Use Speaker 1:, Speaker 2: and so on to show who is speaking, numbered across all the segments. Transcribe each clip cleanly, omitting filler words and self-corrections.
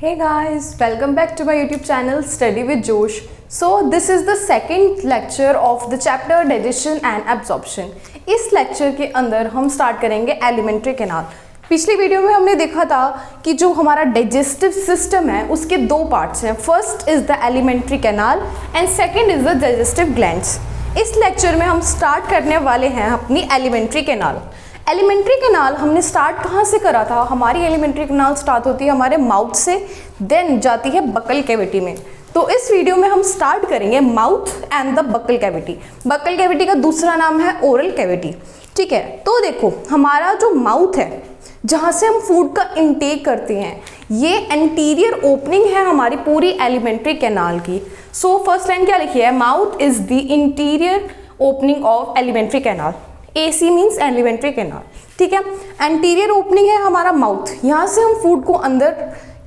Speaker 1: Hey guys, welcome back to my YouTube channel Study with Josh. So this is the second lecture of the chapter Digestion and Absorption. इस lecture के अंदर हम start करेंगे alimentary canal. पिछली video में हमने देखा था कि जो हमारा डाइजेस्टिव सिस्टम है उसके दो पार्ट्स हैं। First is the alimentary canal and second is the digestive glands. इस लेक्चर में हम स्टार्ट करने वाले हैं अपनी एलिमेंट्री कैनाल। एलिमेंट्री कैनाल हमने स्टार्ट कहाँ से करा था? हमारी एलिमेंट्री कैनाल स्टार्ट होती है हमारे माउथ से, देन जाती है बकल कैविटी में। तो इस वीडियो में हम स्टार्ट करेंगे mouth and the buccal cavity. Buccal cavity का दूसरा नाम है ओरल कैविटी। ठीक है, तो देखो हमारा जो माउथ है जहाँ से हम फूड का इनटेक करते हैं, ये एंटीरियर ओपनिंग है हमारी पूरी एलिमेंट्री कैनाल की। सो फर्स्ट लाइन क्या लिखी है? Mouth is the interior opening of alimentary canal. AC means alimentary canal. ठीक है, एंटीरियर ओपनिंग है हमारा माउथ, यहाँ से हम फूड को अंदर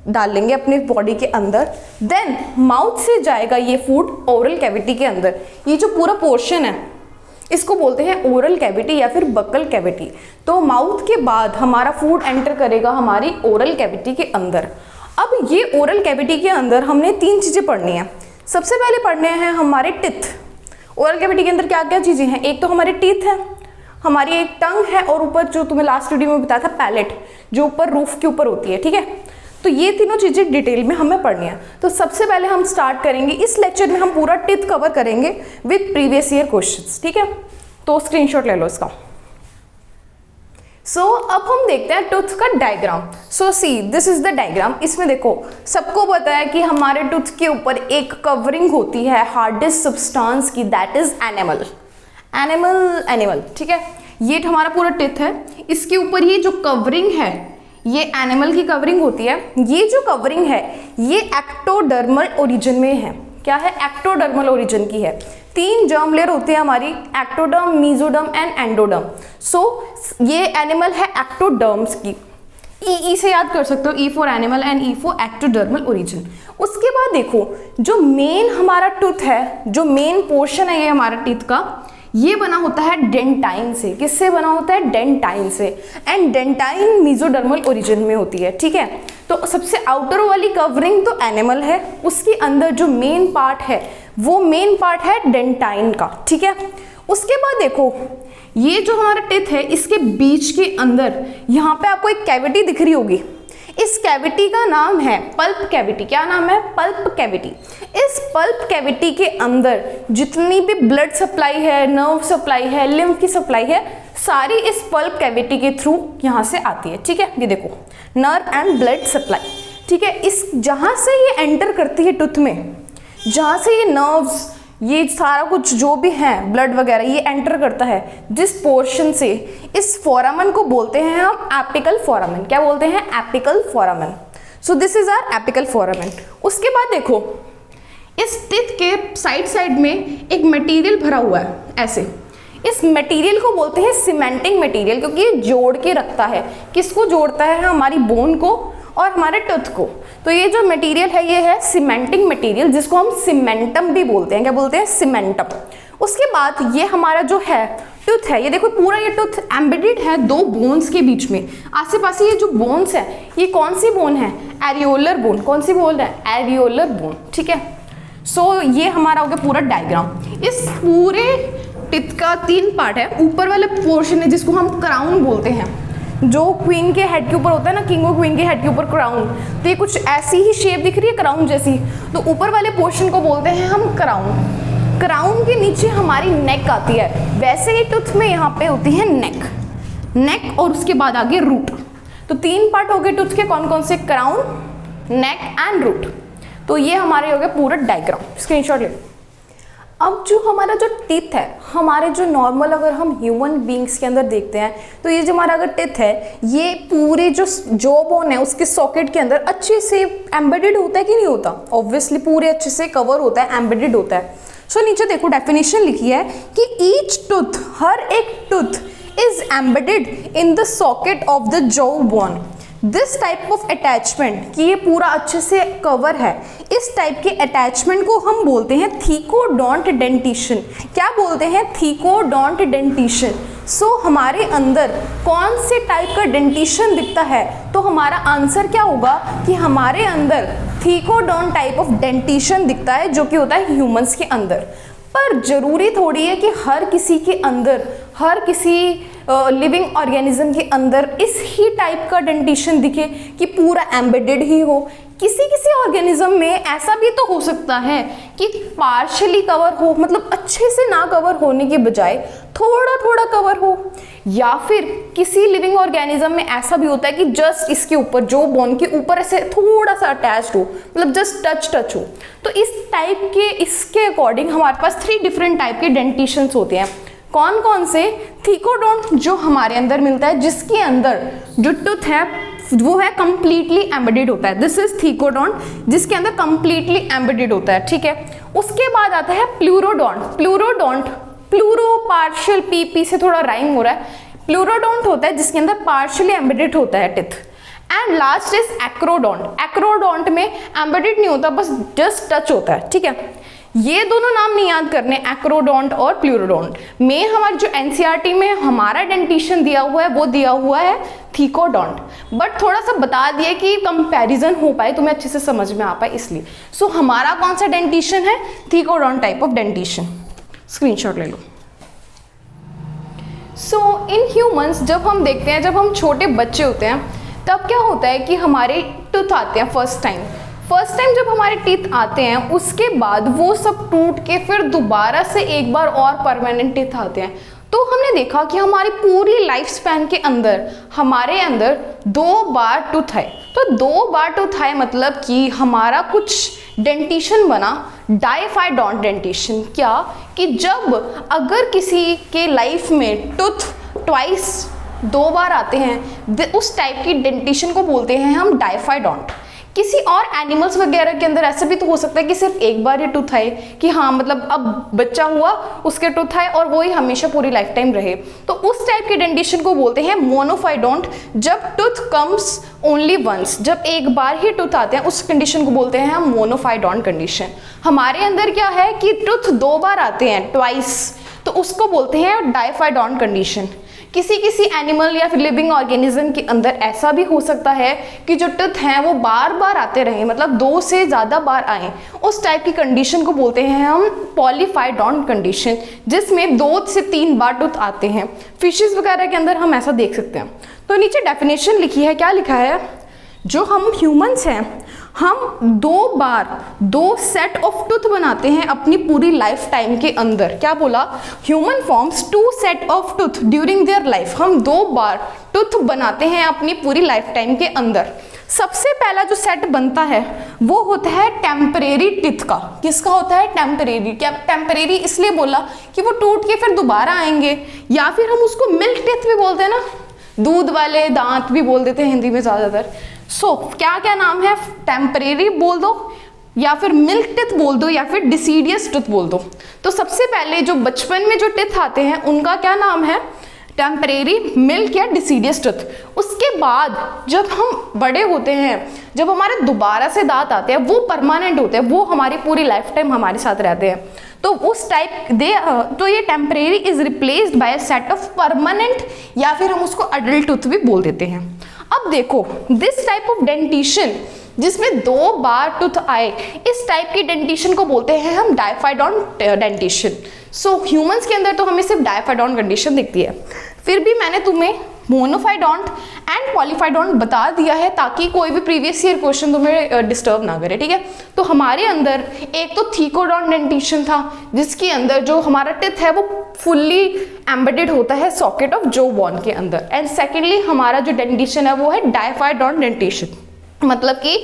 Speaker 1: डाल लेंगे अपने बॉडी के अंदर। देन माउथ से जाएगा ये फूड ओरल कैविटी के अंदर। ये जो पूरा पोर्शन है इसको बोलते हैं ओरल कैविटी या फिर बकल कैविटी। तो माउथ के बाद हमारा फूड एंटर करेगा हमारी ओरल कैविटी के अंदर। अब ये ओरल कैविटी के अंदर हमने तीन चीज़ें पढ़नी है। सबसे पहले पढ़ने हैं हमारे टिथ। ओरल कैविटी के अंदर क्या क्या चीज़ें हैं? एक तो हमारे टीथ है, हमारी एक टंग है, और ऊपर जो तुम्हें लास्ट वीडियो में बताया था पैलेट, जो ऊपर रूफ के ऊपर होती है। ठीक है, तो ये तीनों चीज़ें डिटेल में हमें पढ़नी है। तो सबसे पहले हम स्टार्ट करेंगे, इस लेक्चर में हम पूरा टिथ कवर करेंगे विद प्रीवियस ईयर क्वेश्चंस। ठीक है, तो स्क्रीनशॉट ले लो इसका। सो अब हम देखते हैं टूथ का diagram. So see this is the diagram. इसमें देखो सबको पता है कि हमारे टूथ के ऊपर एक कवरिंग होती है हार्डेस्ट सब्सटेंस की, दैट इज एनिमल। एनिमल ठीक है, ये हमारा पूरा टिथ है, इसके ऊपर ये जो कवरिंग है ये एनिमल की कवरिंग होती है। ये जो कवरिंग है ये एक्टोडर्मल ओरिजिन में है। क्या है? एक्टोडर्मल ओरिजिन की है। तीन जर्म लेयर होते हैं हमारी, एक्टोडर्म, मेसोडर्म एंड एंडोडर्म। सो ये एनिमल है एक्टोडर्म्स की। ई से याद कर सकते हो, E for animal and E for ectodermal origin. उसके बाद देखो जो मेन हमारा टूथ है, जो मेन पोर्शन है ये हमारा टीथ का, ये बना होता है डेंटाइन से। किससे बना होता है? डेंटाइन से। एंड डेंटाइन मेसोडर्मल ओरिजिन में होती है। ठीक है, तो सबसे आउटर वाली कवरिंग तो एनिमल है, उसके अंदर जो मेन पार्ट है वो मेन पार्ट है डेंटाइन का। ठीक है, उसके बाद देखो ये जो हमारा टिथ है इसके बीच के अंदर यहाँ पे आपको एक कैविटी दिख रही होगी। इस कैविटी का नाम है पल्प कैविटी। क्या नाम है? Pulp cavity. इस पल्प कैविटी के अंदर जितनी भी ब्लड सप्लाई है, नर्व सप्लाई है, लिम्फ की सप्लाई है, सारी इस पल्प कैविटी के थ्रू यहाँ से आती है। ठीक है, ये देखो नर्व एंड ब्लड सप्लाई। ठीक है, इस जहाँ से ये एंटर करती है टूथ में, जहाँ से ये नर्व्स, ये सारा कुछ जो भी है ब्लड वगैरह ये एंटर करता है जिस पोर्शन से, इस फोरामन को बोलते हैं हम एपिकल फोरामन। क्या बोलते हैं? Apical foramen. So this is our apical foramen. उसके बाद देखो इस टिथ के साइड में एक मटेरियल भरा हुआ है ऐसे। इस मटेरियल को बोलते हैं सीमेंटिंग मटेरियल, क्योंकि ये जोड़ के रखता है। किसको जोड़ता है? हमारी बोन को और हमारे टूथ को। तो ये जो मटेरियल है ये है सीमेंटिंग मटेरियल, जिसको हम सीमेंटम भी बोलते हैं। क्या बोलते हैं? सीमेंटम। उसके बाद ये हमारा जो है टूथ है, ये देखो पूरा ये टूथ एम्बेडेड है दो बोन्स के बीच में। आसे पासे ये जो बोन्स है ये कौन सी बोन है? Areolar bone. कौन सी बोन है? Areolar bone. ठीक है, सो ये हमारा हो गया पूरा डायग्राम। इस पूरे टिथ का तीन पार्ट है। ऊपर वाला पोर्शन है जिसको हम क्राउन बोलते हैं, जो क्वीन के हेड के ऊपर होता है ना, किंग और क्वीन के हेड के ऊपर क्राउन। तो ये कुछ ऐसी ही शेप दिख रही है क्राउन जैसी, तो ऊपर वाले पोर्शन को बोलते हैं हम क्राउन। क्राउन के नीचे हमारी नेक आती है। वैसे ही टूथ में यहाँ पे होती है नेक और उसके बाद आगे रूट। तो तीन पार्ट हो गए टूथ के, कौन कौन से? Crown, neck and root. तो ये हमारे हो गए पूरा डायग्राम। स्क्रीनशॉट ले। अब जो हमारा जो टीथ है, हमारे जो नॉर्मल अगर हम ह्यूमन बींग्स के अंदर देखते हैं तो ये जो हमारा अगर टीथ है ये पूरे जो जॉ बोन है उसके सॉकेट के अंदर अच्छे से एम्बेडेड होता है कि नहीं होता? ऑब्वियसली पूरे अच्छे से कवर होता है, एम्बेडेड होता है। सो नीचे देखो डेफिनेशन लिखी है कि ईच टूथ, हर एक tooth is embedded in the socket of the jaw bone. This type of attachment, कि ये पूरा अच्छे से कवर है, इस टाइप के अटैचमेंट को हम बोलते हैं थीकोडोंट डेंटिशन। क्या बोलते हैं? Thecodont dentition. सो हमारे अंदर कौन से टाइप का डेंटिशन दिखता है? तो हमारा आंसर क्या होगा कि हमारे अंदर थीकोडोंट टाइप ऑफ डेंटिशन दिखता है, जो कि होता है ह्यूमंस के अंदर। पर जरूरी थोड़ी है कि हर किसी के अंदर, हर किसी लिविंग ऑर्गेनिज्म के अंदर इस ही टाइप का डेंटिशन दिखे कि पूरा एम्बेडेड ही हो। किसी किसी ऑर्गेनिज्म में ऐसा भी तो हो सकता है कि पार्शियली कवर हो, मतलब अच्छे से ना कवर होने के बजाय थोड़ा थोड़ा कवर हो, या फिर किसी लिविंग ऑर्गेनिज्म में ऐसा भी होता है कि जस्ट इसके ऊपर, जो बोन के ऊपर ऐसे थोड़ा सा अटैच्ड हो, मतलब जस्ट टच हो। तो इस टाइप के, इसके अकॉर्डिंग हमारे पास 3 डिफरेंट टाइप के डेंटिशंस होते हैं। कौन कौन से? थीकोडोंट जो हमारे अंदर मिलता है, जिसके अंदर जो टूथ है वो है कंप्लीटली एम्बेडेड होता है। दिस इज थीकोडोंट, जिसके अंदर कंप्लीटली एम्बेडेड होता है, ठीक है। उसके बाद आता है pleurodont. Pleurodont, pleuro partial, P से थोड़ा राइम हो रहा है। प्लूरोडोंट होता है जिसके अंदर पार्शियली एम्बेडेड होता है teeth. And last is acrodont. Acrodont में एम्बेडेड नहीं होता, बस जस्ट टच होता है, ठीक है। ये दोनों नाम नहीं याद करने, एक्रोडोंट और प्लूरोडोंट में। हमारे जो एनसीईआरटी में हमारा डेंटिशन दिया हुआ है वो दिया हुआ है थीकोडोंट, बट थोड़ा सा बता दिया कि कंपैरिजन हो पाए, तुम्हें अच्छे से समझ में आ पाए इसलिए। सो हमारा कौन सा डेंटिशन है? Thecodont type of dentition. Screenshot ले लो। सो इन ह्यूमंस जब हम देखते हैं, जब हम छोटे बच्चे होते हैं, तब क्या होता है कि हमारे टूथ आते हैं फर्स्ट टाइम जब हमारे टीथ आते हैं, उसके बाद वो सब टूट के फिर दोबारा से एक बार और परमानेंट टीथ आते हैं। तो हमने देखा कि हमारी पूरी लाइफ स्पैन के अंदर हमारे अंदर 2 बार टूथ आए। तो 2 बार टूथ आए मतलब कि हमारा कुछ डेंटिशन बना, डाइफाइडोंट डेंटिशन। क्या कि जब अगर किसी के लाइफ में टूथ ट्वाइस 2 बार आते हैं, उस टाइप की डेंटिशन को बोलते हैं हम डाइफाइडोंट। किसी और एनिमल्स वगैरह के अंदर ऐसा भी तो हो सकता है कि सिर्फ एक बार ये टूथ आए, कि हाँ मतलब अब बच्चा हुआ उसके टूथ आए और वो ही हमेशा पूरी लाइफ टाइम रहे। तो उस टाइप के डेंटिशन को बोलते हैं मोनोफाइडोंट। जब टूथ कम्स ओनली वंस, जब एक बार ही टूथ आते हैं, उस कंडीशन को बोलते हैं हम मोनोफाइडोंट कंडीशन। हमारे अंदर क्या है कि टूथ 2 बार आते हैं, ट्वाइस, तो उसको बोलते हैं डाइफाइडोंट कंडीशन। किसी किसी एनिमल या फिर लिविंग ऑर्गेनिज्म के अंदर ऐसा भी हो सकता है कि जो टूथ हैं वो बार बार आते रहे, मतलब 2 से ज़्यादा बार आए, उस टाइप की कंडीशन को बोलते हैं हम पॉलीफाइडोंट कंडीशन, जिसमें 2 से 3 बार टूथ आते हैं। फिशेस वगैरह के अंदर हम ऐसा देख सकते हैं। तो नीचे डेफिनेशन लिखी है, क्या लिखा है? जो हम ह्यूमंस हैं, हम 2 बार 2 सेट ऑफ टूथ बनाते हैं अपनी पूरी लाइफ टाइम के अंदर। क्या बोला? Human forms 2 set of tooth during their life. हम 2 बार टूथ बनाते हैं अपनी पूरी लाइफ टाइम के अंदर। सबसे पहला जो सेट बनता है वो होता है टेम्परेरी टिथ का। किसका होता है? टेम्परेरी। क्या टेम्परेरी इसलिए बोला कि वो टूट के फिर दोबारा आएंगे, या फिर हम उसको मिल्क टिथ भी बोलते हैं ना, दूध वाले दांत भी बोल देते हैं हिंदी में ज़्यादातर। सो क्या क्या नाम है? टेम्परेरी बोल दो, या फिर मिल्क टिथ बोल दो, या फिर डिसीडियस टिथ बोल दो। तो सबसे पहले जो बचपन में जो टिथ आते हैं उनका क्या नाम है? टेम्परेरी, मिल्क या डिसीडियस टिथ। उसके बाद जब हम बड़े होते हैं, जब हमारे दोबारा से दांत आते हैं, वो परमानेंट होते हैं, वो हमारी पूरी लाइफ टाइम हमारे साथ रहते हैं। तो उस टाइप तो ये temporary is replaced by a set of permanent, या फिर हम उसको अडल्ट टूथ भी बोल देते हैं। अब देखो, दिस टाइप ऑफ डेंटिशन जिसमें 2 बार टूथ आए, इस टाइप की डेंटिशन को बोलते हैं हम डाइफाइडोंट डेंटिशन। सो ह्यूमंस के अंदर तो हमें सिर्फ डाइफाइडोंट कंडीशन दिखती है, फिर भी मैंने तुम्हें मोनोफाइडोंट एंड पॉलीफाइडोंट बता दिया है ताकि कोई भी प्रीवियस ईयर क्वेश्चन तुम्हें डिस्टर्ब ना करे, ठीक है। तो हमारे अंदर एक तो थीकोडोंट डेंटिशन था, जिसके अंदर जो हमारा टिथ है वो फुल्ली एम्बेडेड होता है सॉकेट ऑफ जो बोन के अंदर। एंड सेकेंडली हमारा जो डेंटिशन है वो है डाइफाइडोंट डेंटिशन, मतलब कि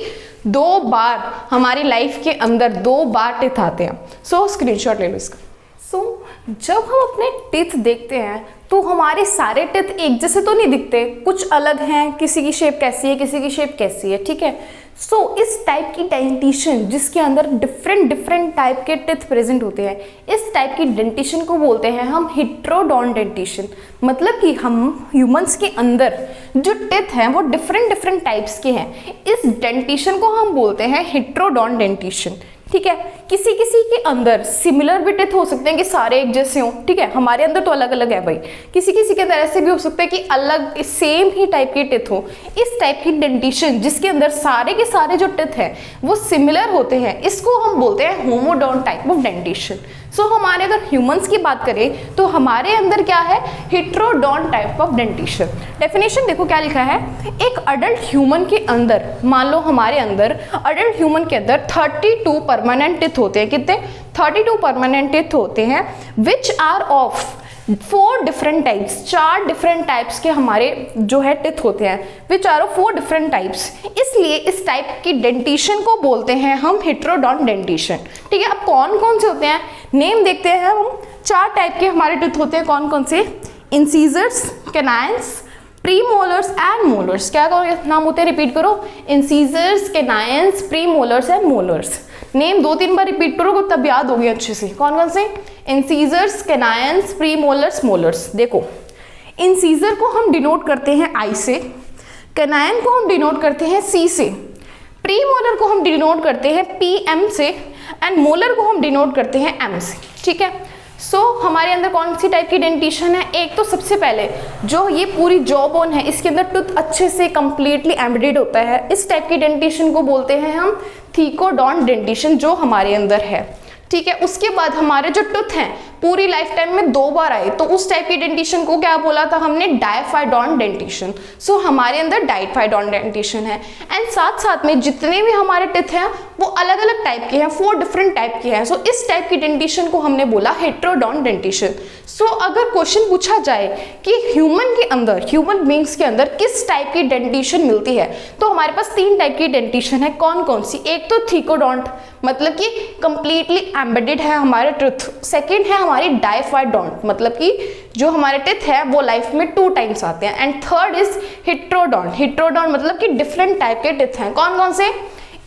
Speaker 1: 2 बार हमारी लाइफ के अंदर 2 बार टिथ आते हैं। सो स्क्रीनशॉट ले लो इसका। सो जब हम अपने टीथ देखते हैं तो हमारे सारे टिथ एक जैसे तो नहीं दिखते, कुछ अलग हैं, किसी की शेप कैसी है, किसी की शेप कैसी है, ठीक है। सो इस टाइप की डेंटिशन जिसके अंदर डिफरेंट टाइप के टिथ प्रेजेंट होते हैं, इस टाइप की डेंटिशन को बोलते हैं हम हेट्रोडॉन डेंटिशन। मतलब कि हम ह्यूमंस के अंदर जो टिथ हैं वो डिफरेंट टाइप्स के हैं, इस डेंटिशन को हम बोलते हैं हेट्रोडॉन डेंटिशन, ठीक है। किसी किसी के अंदर सिमिलर भी टिथ हो सकते हैं कि सारे एक जैसे हों, ठीक है, हमारे अंदर तो अलग अलग है भाई। किसी किसी के अंदर ऐसे भी हो सकता है कि अलग सेम ही टाइप के टिथ हो। इस टाइप की डेंटिशन जिसके अंदर सारे के सारे जो टिथ हैं वो सिमिलर होते हैं, इसको हम बोलते हैं होमोडॉन टाइप ऑफ डेंटिशन। सो हमारे अगर ह्यूमंस की बात करें तो हमारे अंदर क्या है, हेट्रोडॉन टाइप ऑफ डेंटिशन। डेफिनेशन देखो क्या लिखा है, एक अडल्ट ह्यूमन के अंदर, मान लो हमारे अंदर अडल्ट ह्यूमन के अंदर 32 परमानेंट टिथ होते हैं। कितने? 32 परमानेंट टिथ होते हैं, which are of 4 different types, 4 different types के हमारे जो है टिथ होते हैं, which are of 4 different types. इसलिए इस टाइप की डेंटिशन को बोलते हैं हम हेट्रोडॉन डेंटिशन, ठीक है। अब कौन कौन से होते हैं, नेम देखते हैं हम। 4 टाइप के हमारे टिथ होते हैं, कौन कौन से? Incisors, canines, premolars and molars. क्या नाम होते हैं, रिपीट करो, incisors, canines, premolars and molars. Name 2-3 बार रिपीट करो तब याद होगी अच्छे से। कौन कौन से? Incisors, canines, premolars, molars. देखो, इंसीजर को हम डिनोट करते हैं आई से, कैनाइन को हम डिनोट करते हैं सी से, प्रीमोलर को हम डिनोट करते हैं पीएम से, एंड मोलर को हम डिनोट करते हैं एम से, ठीक है। सो हमारे अंदर कौन सी टाइप की डेंटिशन है? एक तो सबसे पहले जो ये पूरी जॉ बोन है इसके अंदर टूथ अच्छे से कंप्लीटली एम्बेडेड होता है, इस टाइप की डेंटिशन को बोलते हैं हम थीकोडॉन डेंटिशन, जो हमारे अंदर है, ठीक है। उसके बाद हमारे जो टूथ हैं पूरी लाइफ टाइम में 2 बार आए, तो उस टाइप की डेंटिशन को क्या बोला था हमने? डायफाइडॉन डेंटिशन। सो हमारे अंदर डायफाइडॉन डेंटिशन है। एंड साथ साथ में जितने भी हमारे टिथ हैं वो अलग अलग टाइप के हैं, 4 डिफरेंट टाइप के हैं। सो इस टाइप की डेंटिशन को हमने बोला हेट्रोडॉन डेंटिशन। सो अगर क्वेश्चन पूछा जाए कि ह्यूमन के अंदर, ह्यूमन बींग्स के अंदर किस टाइप की डेंटिशन मिलती है, तो हमारे पास 3 टाइप की डेंटिशन है। कौन कौन सी? एक तो थीकोडॉन्ट, मतलब कि कंप्लीटली एम्बेडेड है हमारे टूथ। सेकेंड है हमारी डायफाइडॉन्ट, मतलब कि जो हमारे टिथ है वो लाइफ में 2 टाइम्स आते हैं। And third is heterodont. Heterodont मतलब कि डिफरेंट टाइप के टिथ हैं। कौन कौन से?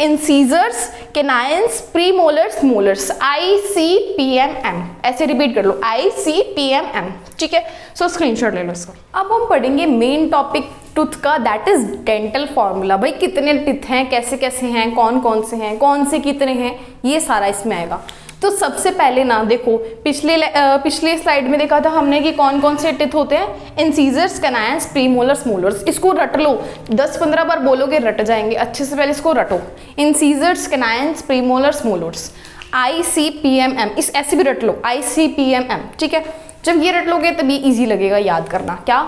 Speaker 1: Incisors, canines, premolars, molars. ICPMM, ऐसे रिपीट कर लो, ICPMM, ठीक है। सो स्क्रीनशॉट ले लो इसका। अब हम पढ़ेंगे मेन टॉपिक टूथ का, दैट इज डेंटल फॉर्मूला। भाई कितने टिथ हैं, कैसे कैसे हैं, कौन कौन से हैं, कौन से कितने हैं, ये सारा इसमें आएगा। तो सबसे पहले ना देखो, पिछले स्लाइड में देखा था हमने कि कौन कौन से टिथ होते हैं, इंसीजर्स, कैनाइन्स, प्रीमोलर्स, मोलर्स। इसको रट लो, 10-15 बार बोलोगे रट जाएंगे, अच्छे से पहले इसको रटो। Incisors, canines, premolars, molars, ICPMM, इस ऐसे भी रट लो, ICPMM, ठीक है। जब ये रट लोगे तभी इजी लगेगा याद करना। क्या?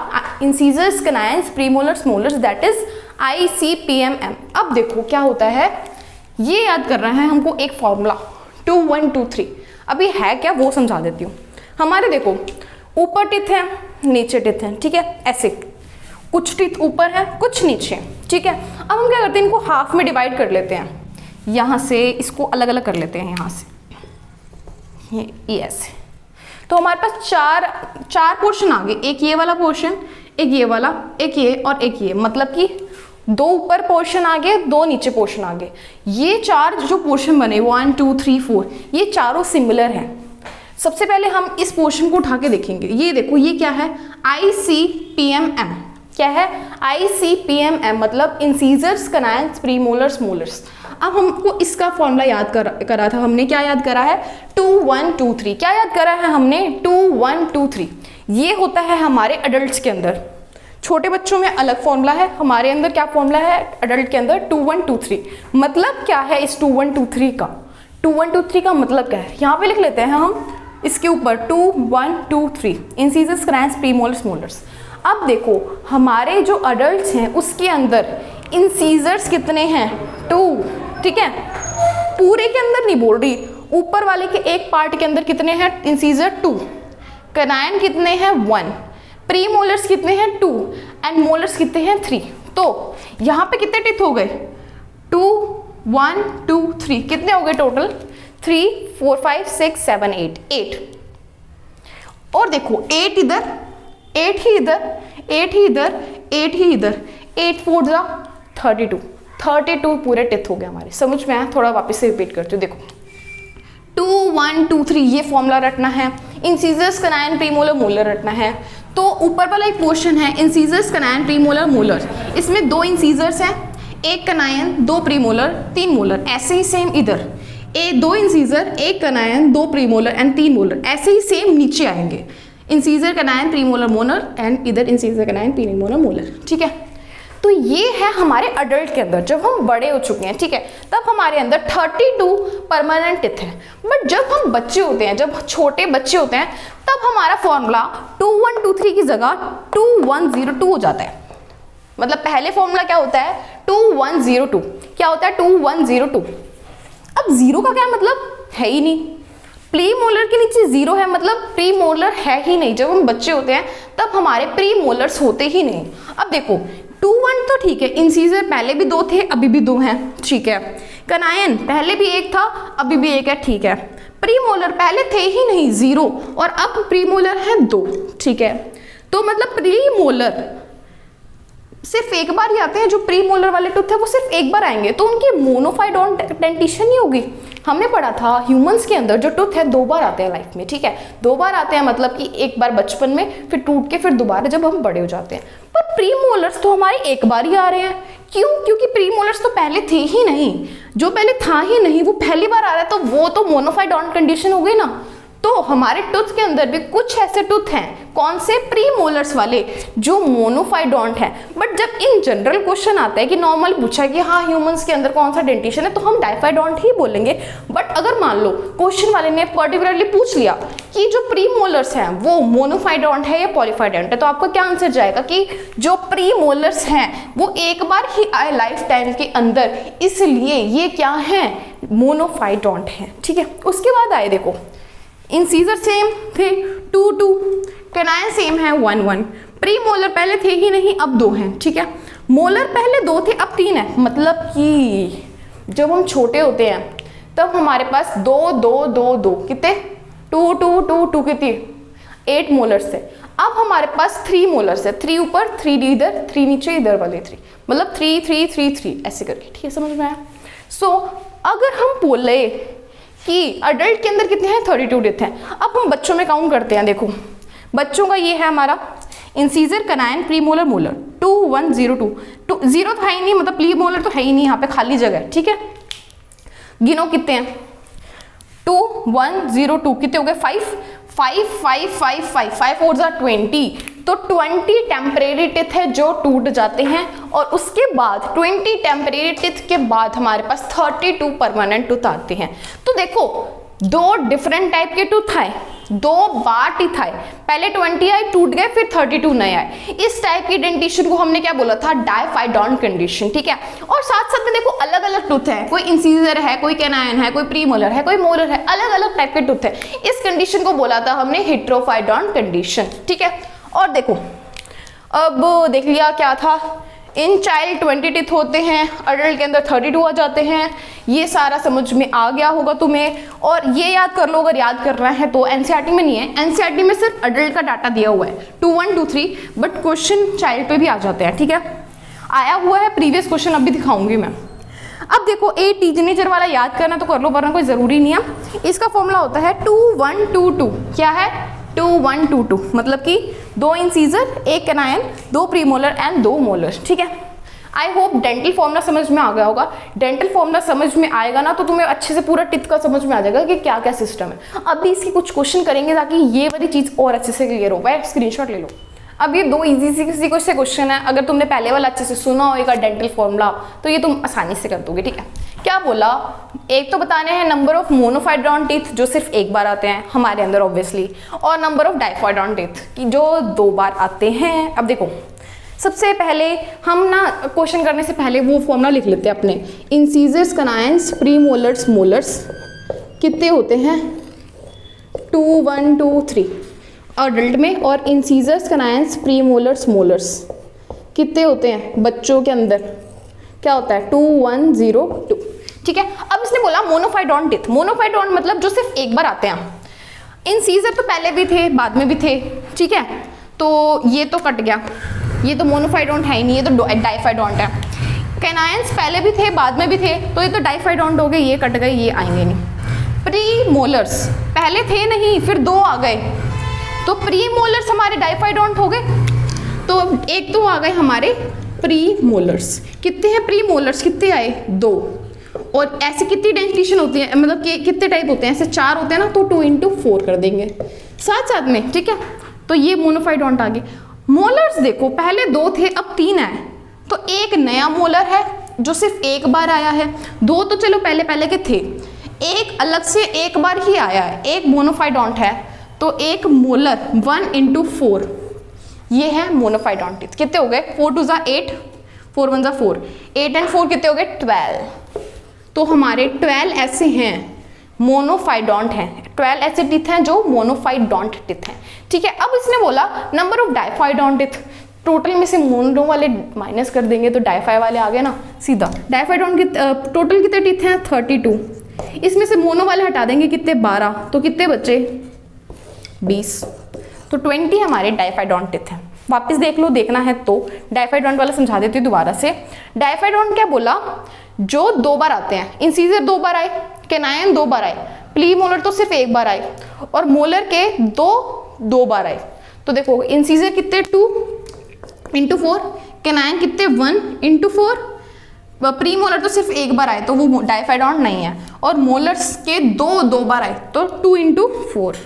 Speaker 1: Incisors, canines, premolars, molars, that is ICPMM। अब देखो क्या होता है, ये याद करना है हमको एक फॉर्मूला 2 1 2 3। अभी है क्या वो समझा देती हूँ। हमारे देखो ऊपर टिथ है, नीचे टिथ है, ठीक है, ऐसे कुछ टिथ ऊपर है, कुछ नीचे, ठीक है। अब हम क्या करते हैं, इनको हाफ में डिवाइड कर लेते हैं, यहाँ से इसको अलग अलग कर लेते हैं, यहाँ से ये ऐसे। तो हमारे पास चार पोर्शन आ गए, एक ये वाला पोर्शन, एक ये वाला, एक ये और एक ये, मतलब कि 2 ऊपर पोर्शन आ गए, 2 नीचे पोर्शन आ गए। ये 4 जो पोर्शन बने 1 2 3 4, ये चारों सिमिलर हैं। सबसे पहले हम इस पोर्शन को उठा के देखेंगे। ये देखो, ये क्या है? ICPMM। क्या है? ICPMM मतलब इंसीजर्स, कैनाइन्स, प्रीमोलर्स, मोलर्स। अब हमको इसका फॉर्मूला याद करा था हमने। क्या याद करा है? 2 1 2 3। क्या याद करा है हमने? 2 1 2 3। ये होता है हमारे अडल्ट्स के अंदर। छोटे बच्चों में अलग फॉर्मूला है, हमारे अंदर क्या फॉर्मूला है अडल्ट के अंदर? 2 1 2 3। मतलब क्या है इस 2 1 2 3 का? 2 1 2 3 का मतलब क्या है? यहाँ पे लिख लेते हैं हम इसके ऊपर 2 1 2 3, इंसीजर्स, कैनाइन्स, प्रीमोलर्स, मोलर्स। अब देखो हमारे जो अडल्ट्स हैं उसके अंदर इंसीजर्स कितने हैं? 2, ठीक है। पूरे के अंदर नहीं बोल रही, ऊपर वाले के एक पार्ट के अंदर कितने हैं इंसीजर? 2। कैनाइन कितने हैं? 1। प्रीमोलर्स कितने हैं? 2। एंड मोलर्स कितने हैं? 3। तो यहाँ पे कितने टिथ हो गए? 2 1 2 3। कितने हो गए टोटल? 3 4 5 6 7 8। और देखो 8 इधर, 8 ही इधर, 8 ही इधर, 8 ही इधर, 8 4 जा 32, 32 पूरे टिथ हो गए हमारे। समझ में आया? थोड़ा वापस से रिपीट करती हूँ, देखो 2 1 2 3 ये फॉर्मूला रटना है, इंसीजर्स कनायन प्रीमोलर मोलर रटना है। तो ऊपर वाला एक क्वेश्चन है इंसीजर्स कनायन प्रीमोलर मोलर, इसमें 2 इंसीजर्स हैं, 1 कनायन 2 प्रीमोलर 3 मोलर। ऐसे ही सेम इधर 2 इंसीजर 1 कनायन 2 प्रीमोलर एंड 3 मोलर, ऐसे ही सेम नीचे आएंगे इंसीजर कनायन प्रीमोलर मोलर एंड इधर इंसीजर कनायन प्रीमोलर मोलर। ठीक है, तो ये है हमारे अडल्ट के अंदर, जब हम बड़े हो चुके हैं, ठीक है, तब हमारे अंदर 32 परमानेंट टिथ है। बट जब हम बच्चे होते हैं, जब छोटे बच्चे होते हैं, तब हमारा फॉर्मूला 2123 की जगह 2102 हो जाता है। मतलब पहले फॉर्मूला क्या होता है 2102, क्या होता है 2102। अब जीरो का क्या मतलब, है ही नहीं, प्री मोलर के नीचे जीरो है मतलब प्री मोलर है ही नहीं। जब हम बच्चे होते हैं तब हमारे प्री मोलर्स होते ही नहीं। अब देखो 2 1 तो ठीक है, इंसीजर पहले भी 2 थे, अभी भी 2 हैं, ठीक है। कनायन पहले भी 1 था, अभी भी 1 है, ठीक है। प्री मोलर पहले थे ही नहीं 0 और अब प्री मोलर है 2, ठीक है। तो मतलब प्री मोलर सिर्फ एक बार ही आते हैं, जो प्री मोलर वाले टूथ है वो सिर्फ एक बार आएंगे, तो उनकी मोनोफाइड डेंटिशन ही होगी। हमने पढ़ा था ह्यूमंस के अंदर जो टूथ है 2 बार आते हैं लाइफ में, ठीक है। 2 बार आते हैं मतलब कि एक बार बचपन में, फिर टूट के फिर दोबारा जब हम बड़े हो जाते हैं। पर प्री मोलर्स तो हमारे एक बार ही आ रहे हैं, क्यों? क्योंकि प्री मोलर्स तो पहले थे ही नहीं, जो पहले था ही नहीं वो पहली बार आ रहा है, तो वो तो मोनोफाइड कंडीशन हो गई ना। तो हमारे टूथ के अंदर भी कुछ ऐसे टूथ हैं, कौन से? प्री मोलर्स वाले, जो मोनोफाइडोंट है। बट जब इन जनरल क्वेश्चन आता है कि नॉर्मल पूछा है कि हाँ ह्यूमंस के अंदर कौन सा डेंटिशन है, तो हम डाइफाइडोंट ही बोलेंगे। बट अगर मान लो क्वेश्चन वाले ने पर्टिकुलरली पूछ लिया कि जो प्री मोलर्स हैं वो मोनोफाइडोंट है या पॉलीफाइडोंट है, तो आपका क्या आंसर जाएगा कि जो प्री मोलर्स हैं वो एक बार ही आए लाइफ टाइम के अंदर, इसलिए ये क्या है? मोनोफाइडोंट है, ठीक है। उसके बाद आए देखो इंसीजर सेम थे 2 2, कैनायन सेम है 1 1, प्री मोलर पहले थे ही नहीं, अब 2 हैं, ठीक है। मोलर पहले 2 थे, अब 3 है। मतलब कि जब हम छोटे होते हैं तब हमारे पास 2 2 2 2 कितने 2 2 2 2 कितने 8 मोलर्स थे। अब हमारे पास 3 मोलर्स है, 3 ऊपर 3 इधर 3 नीचे, इधर वाले 3, मतलब 3 3 3 3 ऐसे करके, ठीक है, समझ में आया? सो अगर हम बोले कि अडल्ट के अंदर कितने हैं 32 टिथ हैं। अब हम बच्चों में काउंट करते हैं, देखो बच्चों का ये है हमारा इंसीजर कनायन प्रीमोलर मोलर 2102, 0 तो है ही नहीं, मतलब प्री मोलर तो है ही नहीं, यहाँ पे खाली जगह है, ठीक है। गिनो कितने हैं 2 1 0 2, कितने हो गए 5 5 5 5 5 5 4 जा 20, तो 20 टेम्परेरी टिथ है जो टूट जाते हैं, और उसके बाद 20 टेम्परेरी टिथ के बाद हमारे पास 32 परमानेंट टूथ आते हैं। तो देखो 2 डिफरेंट टाइप के टूथ आए, 2 बार टिथ आए, पहले 20 आए टूट गए, फिर 32 नए आए। इस टाइप की डेंटिशन को हमने क्या बोला था? डाइफाइडोंट कंडीशन, ठीक है। और साथ साथ में देखो अलग अलग टूथ है, कोई इंसीजर है, कोई कैनायन है, कोई प्रीमोलर है, कोई मोलर है, अलग अलग टाइप के टूथ है। इस कंडीशन को बोला था हमने हेट्रोफाइडोंट कंडीशन, ठीक है। और देखो अब देख लिया क्या था, इन चाइल्ड 20 टिथ होते हैं, अडल्ट के अंदर 32 आ जाते हैं। ये सारा समझ में आ गया होगा तुम्हें, और ये याद कर लो अगर याद करना है तो। एनसीईआरटी में नहीं है, एनसीईआरटी में सिर्फ अडल्ट का डाटा दिया हुआ है 2 1 2 3, बट क्वेश्चन चाइल्ड पे भी आ जाते हैं, ठीक है। आया हुआ है प्रीवियस क्वेश्चन, अभी दिखाऊंगी मैं। अब देखो टीनेजर वाला याद करना तो कर लो, वरना कोई ज़रूरी नहीं है। इसका फॉर्मूला होता है 2 1 2 2, क्या है 2 1 2 2, मतलब कि 2 इंसीजर 1 कैनायन 2 प्रीमोलर एंड 2 मोलर, ठीक है। आई होप डेंटल फॉर्मूला समझ में आ गया होगा। डेंटल फॉर्मूला समझ में आएगा ना तो तुम्हें अच्छे से पूरा टिथ का समझ में आ जाएगा कि क्या क्या सिस्टम है। अब भी इसकी कुछ क्वेश्चन करेंगे ताकि ये वाली चीज़ और अच्छे से क्लियर हो पाए। स्क्रीनशॉट ले लो। अब ये 2 इजी से क्वेश्चन है, अगर तुमने पहले वाला अच्छे से सुना होगा डेंटल फॉर्मूला तो ये तुम आसानी से कर दोगे, ठीक है। क्या बोला? एक तो बताने हैं नंबर ऑफ मोनोफाइडोंट टिथ जो सिर्फ एक बार आते हैं हमारे अंदर ऑब्वियसली, और नंबर ऑफ डाइफाइडोंट टिथ की जो 2 बार आते हैं। अब देखो सबसे पहले हम ना क्वेश्चन करने से पहले वो फॉर्मूला लिख लेते हैं अपने। इंसीजर्स कनायंस प्रीमोलर्स मोलर्स कितने होते हैं 2 1 2 3 अडल्ट में, और इंसीजर्स कनायंस प्रीमोलर्स मोलर्स कितने होते हैं बच्चों के अंदर? क्या होता है 2 1 0 2, ठीक है। अब इसने बोला मोनोफाइडोंट टिथ, मोनोफाइडोंट मतलब जो सिर्फ एक बार आते हैं। इंसीजर तो पहले भी थे बाद में भी थे, ठीक है। तो ये तो कट गया, ये तो मोनोफाइडोंट है ही नहीं, ये तो डाइफाइडोंट है। कैनायंस पहले भी थे बाद में भी थे, तो ये तो डाइफाइडोंट हो गए, ये कट गए, ये आएंगे नहीं। प्री मोलर्स पहले थे नहीं, फिर 2 आ गए, तो प्री मोलर्स हमारे डाइफाइडोंट हो गए, तो एक तो आ गए हमारे प्री मोलर्स। कितने हैं प्री मोलर्स, कितने आए 2। और ऐसे कितनी डेंटिशन होती है, मतलब कि कितने टाइप होते हैं, ऐसे 4 होते हैं ना, तो 2 × 4 कर देंगे साथ साथ में, ठीक है। तो ये मोनोफाइडोंट आ गए। मोलर्स देखो पहले 2 थे, अब 3 आए, तो एक नया मोलर है जो सिर्फ एक बार आया है। 2 तो चलो पहले पहले के थे, एक अलग से एक बार ही आया है, एक मोनोफाइडोंट है, तो एक मोलर 1 × 4 ये है मोनोफाइडोंट टीथ। कितने हो गए, 4 × 8, 4 × 4, 8 और 4 कितने हो गए 12। तो हमारे 12 ऐसे हैं मोनोफाइडोंट हैं, 12 ऐसे टीथ हैं जो मोनोफाइडोंट टीथ हैं, ठीक है। अब इसने बोला नंबर ऑफ डाइफाइडोंट टीथ, टोटल में से मोनो वाले माइनस कर देंगे तो डाइफाई वाले आ गए ना सीधा। डाइफाइडोंट के टोटल कितने टीथ हैं 32, इसमें से मोनो वाले हटा देंगे कितने 12, तो कितने बचे 20, तो 20 हमारे डाइफाइडोंट टीथ हैं। वापस देख लो, देखना है तो डाइफाइडोंट वाला समझा देती हूँ दोबारा से। डाइफाइडोंट क्या बोला, जो 2 बार आते हैं, इंसीजर 2 बार आए, कैनायन 2 बार आए, प्री मोलर तो सिर्फ 1 बार आए, और मोलर के 2 बार आए। तो देखो इंसीजर कितने 2 × 4, कैनायन कितने 1 × 4, प्री मोलर तो सिर्फ 1 बार आए तो वो डाइफाइडोंट नहीं है, और मोलर्स के 2 बार आए तो 2 × 4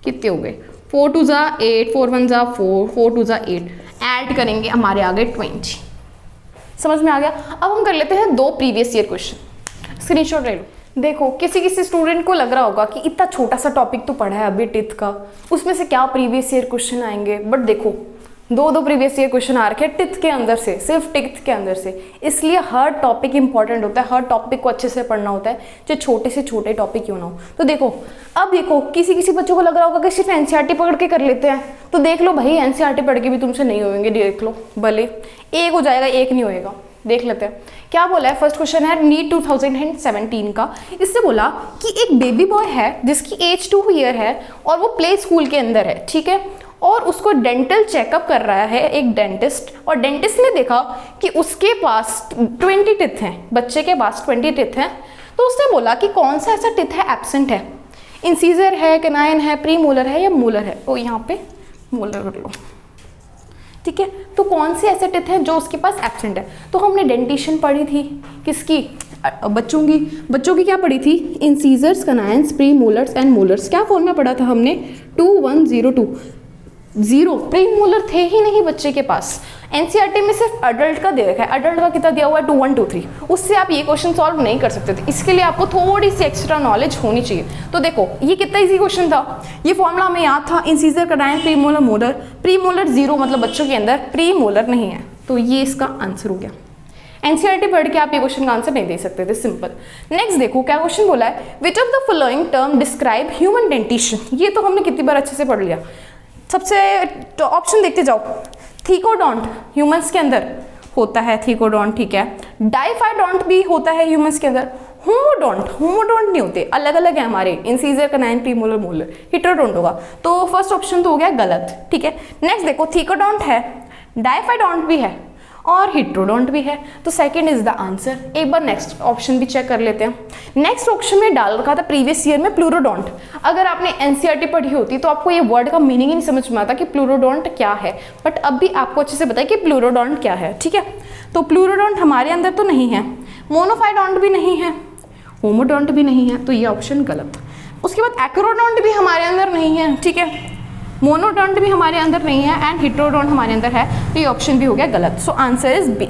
Speaker 1: कितने हो गए 4 × 8, 4 × 1 4, 4 × 8, ऐड करेंगे हमारे आ गए 20। समझ में आ गया। अब हम कर लेते हैं 2 प्रीवियस ईयर क्वेश्चन, स्क्रीनशॉट ले लो। देखो किसी स्टूडेंट को लग रहा होगा कि इतना छोटा सा टॉपिक तो पढ़ा है अभी टिथ का, उसमें से क्या प्रीवियस ईयर क्वेश्चन आएंगे, बट देखो 2 प्रीवियस ईयर क्वेश्चन आ रखे हैं टिथ के अंदर से, सिर्फ टिथ के अंदर से, इसलिए हर टॉपिक इंपॉर्टेंट होता है, हर टॉपिक को अच्छे से पढ़ना होता है, जो छोटे से छोटे टॉपिक क्यों ना हो। तो देखो अब देखो किसी बच्चों को लग रहा होगा कि सिर्फ एनसीईआरटी पकड़ के कर लेते हैं, तो देख लो भाई एनसीईआरटी पढ़ के भी तुमसे नहीं होंगे, देख लो भले एक हो जाएगा एक नहीं होएगा। देख लेते हैं क्या बोला है। फर्स्ट क्वेश्चन है नीट 2017 का। इससे बोला कि एक बेबी बॉय है जिसकी एज 2 ईयर है और वो प्ले स्कूल के अंदर है, ठीक है, और उसको डेंटल चेकअप कर रहा है एक डेंटिस्ट, और डेंटिस्ट ने देखा कि उसके पास 20 टिथ हैं, बच्चे के पास 20 टिथ हैं, तो उसने बोला कि कौन सा ऐसा टिथ है एब्सेंट है, इंसीजर है, कैनाइन है, प्री मोलर है या मोलर है। तो यहाँ पे मोलर कर लो, ठीक है। तो कौन से ऐसे टिथ हैं जो उसके पास एब्सेंट है। तो हमने डेंटिशन पढ़ी थी किसकी, बच्चों की क्या पढ़ी थी, incisors, canines, premolars and molars. क्या फॉर्मूला पढ़ा था हमने 2102, 0 प्री मोलर थे ही नहीं बच्चे के पास। एनसीईआरटी में सिर्फ अडल्ट का दे रखा है, अडल्ट का कितना दिया हुआ है 2123, उससे आप ये क्वेश्चन सॉल्व नहीं कर सकते थे, इसके लिए आपको थोड़ी सी एक्स्ट्रा नॉलेज होनी चाहिए। तो देखो ये कितना इजी क्वेश्चन था, ये फॉर्मूला हमें याद था, incisor, canine, premolar, molar, pre molar 0 मतलब बच्चों के अंदर प्री मोलर नहीं है, तो ये इसका आंसर हो गया। एनसीईआरटी पढ़ के आप ये क्वेश्चन का आंसर नहीं दे सकते थे, सिंपल। नेक्स्ट देखो क्या क्वेश्चन बोला है, which of the following term describe human dentition. ये तो हमने कितनी बार अच्छे से पढ़ लिया। सबसे तो ऑप्शन देखते जाओ, थीकोडोंट ह्यूमंस के अंदर होता है थीकोडोंट, ठीक है, डाइफाइडोंट भी होता है ह्यूमंस के अंदर, होमोडोंट नहीं होते, अलग अलग है हमारे, incisor, canine, premolar, molar, heterodont होगा। तो फर्स्ट ऑप्शन तो हो गया गलत, ठीक है। नेक्स्ट देखो थीकोडोंट है, डाइफाइडोंट भी है और हिट्रोडोंट भी है, तो सेकंड इज द आंसर। एक बार नेक्स्ट ऑप्शन भी चेक कर लेते हैं। नेक्स्ट ऑप्शन में डाल रखा था प्रीवियस ईयर में प्लूरोडोंट। अगर आपने एनसीईआरटी पढ़ी होती तो आपको ये वर्ड का मीनिंग ही नहीं समझ में आता कि प्लूरोडोंट क्या है, बट अब भी आपको अच्छे से पता है कि प्लूरोडोंट क्या है, ठीक है। तो प्लूरोडोंट हमारे अंदर तो नहीं है, मोनोफाइडोंट भी नहीं है, होमोडोंट भी नहीं है, तो ये ऑप्शन गलत। उसके बाद एक्रोडोंट भी हमारे अंदर नहीं है, ठीक है, मोनोडोंट भी हमारे अंदर नहीं है एंड हिट्रोडोंट हमारे अंदर है, तो ये ऑप्शन भी हो गया गलत। So answer is B.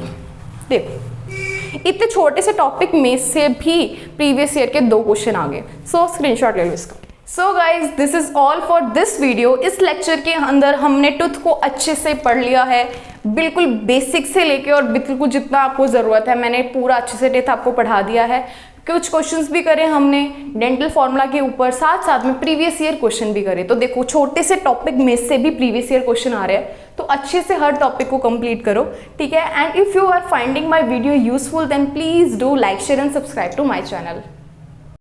Speaker 1: देखो इतने छोटे से टॉपिक में से भी प्रीवियस ईयर के 2 क्वेश्चन आ गए। सो स्क्रीनशॉट ले लो इसका। So guys this is all for this video. इस लेक्चर के अंदर हमने टूथ को अच्छे से पढ़ लिया है, बिल्कुल बेसिक से लेके और बिल्कुल जितना आपको ज़रूरत है मैंने पूरा अच्छे से टेथ आपको पढ़ा दिया है। कुछ क्वेश्चंस भी करे हमने डेंटल फार्मूला के ऊपर, साथ साथ में प्रीवियस ईयर क्वेश्चन भी करे। तो देखो छोटे से टॉपिक में से भी प्रीवियस ईयर क्वेश्चन आ रहे हैं, तो अच्छे से हर टॉपिक को कंप्लीट करो, ठीक है। And if you are finding my video useful then please do like, share and subscribe to my channel.